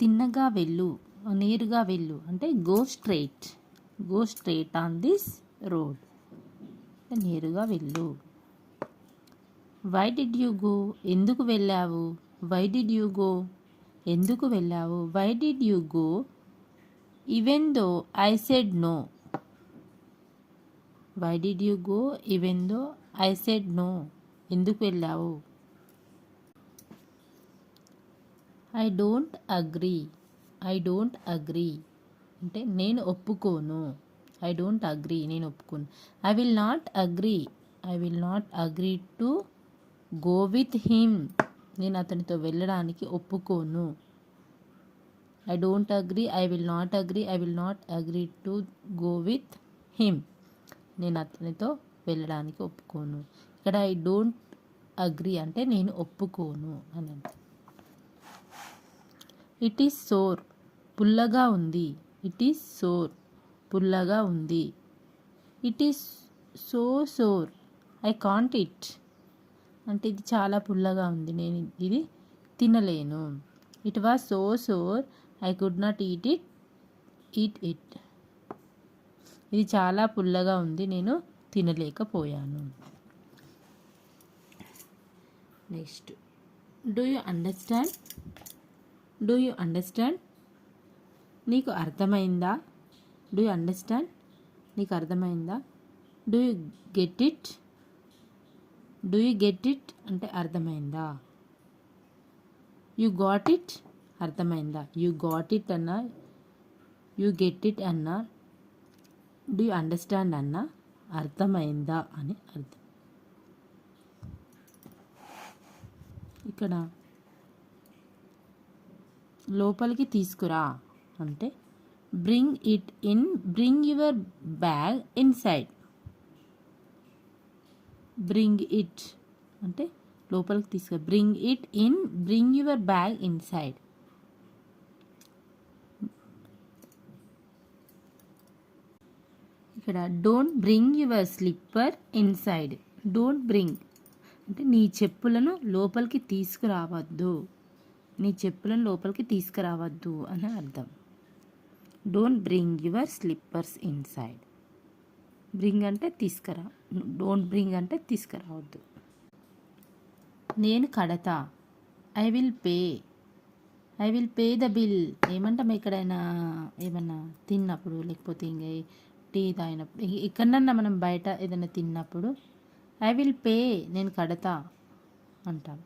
తిన్నగా వెళ్ళు, నేరుగా వెళ్ళు అంటే go straight on this road, నేరుగా వెళ్ళు. వై డిడ్ యూ గో, ఎందుకు వెళ్ళావు. వై డిడ్ యూ గో, ఎందుకు వెళ్ళావు. Why did you go even though I said no. Why did you go even though I said no, ఎందుకు వెళ్ళావు. I don't agree అంటే నేను ఒప్పుకోను. ఐ డోంట్ అగ్రీ, నేను ఒప్పుకోను. I will not agree to go with him, నేను అతనితో వెళ్ళడానికి ఒప్పుకోను. I don't agree, I will not agree to go with him, నేను అతనితో వెళ్ళడానికి ఒప్పుకోను. ఇక్కడ ఐ డోంట్ అగ్రీ అంటే నేను ఒప్పుకోను అని అర్థం. ఇట్ ఈస్ సోర్, పుల్లగా ఉంది. ఇట్ ఈస్ సోర్, పుల్లగా ఉంది. It is so sour, I can't it అంటే ఇది చాలా పుల్లగా ఉంది, నేను ఇది తినలేను. It was so sour, I could not eat it. ఇది చాలా పుల్లగా ఉంది, నేను తినలేకపోయాను. నెక్స్ట్, డూ యూ అండర్స్టాండ్, నీకు అర్థమైందా. డూ యూ అండర్స్టాండ్, నీకు అర్థమైందా. డూ యూ గెట్ ఇట్ అంటే అర్థమైందా. యూ గాట్ ఇట్, అర్థమైందా. యూ గాట్ ఇట్ అన్నా, యూ గెట్ ఇట్ అన్నా, డూ యూ అండర్స్టాండ్ అన్నా అర్థమైందా అని అర్థం. ఇక్కడ లోపలికి తీసుకురా అంటే bring your bag inside. Bring it అంటే లోపలికి తీసుకురా. Bring your bag inside. ఇక్కడ don't bring your slipper inside. Don't bring అంటే నీ చెప్పులను లోపలికి తీసుకురావద్దు అని అర్థం. Don't bring your slippers inside. Bring అంటే తీసుకురా, డోంట్ బ్రింగ్ అంటే తీసుకురావద్దు. నేను కడతా. I will pay the bill. ఏమంటాం ఎక్కడైనా ఏమన్నా తిన్నప్పుడు, లేకపోతే ఇంకా టీ తాగినప్పుడు, ఎక్కడన్నా మనం బయట ఏదైనా తిన్నప్పుడు ఐ విల్ పే, నేను కడతా అంటాం.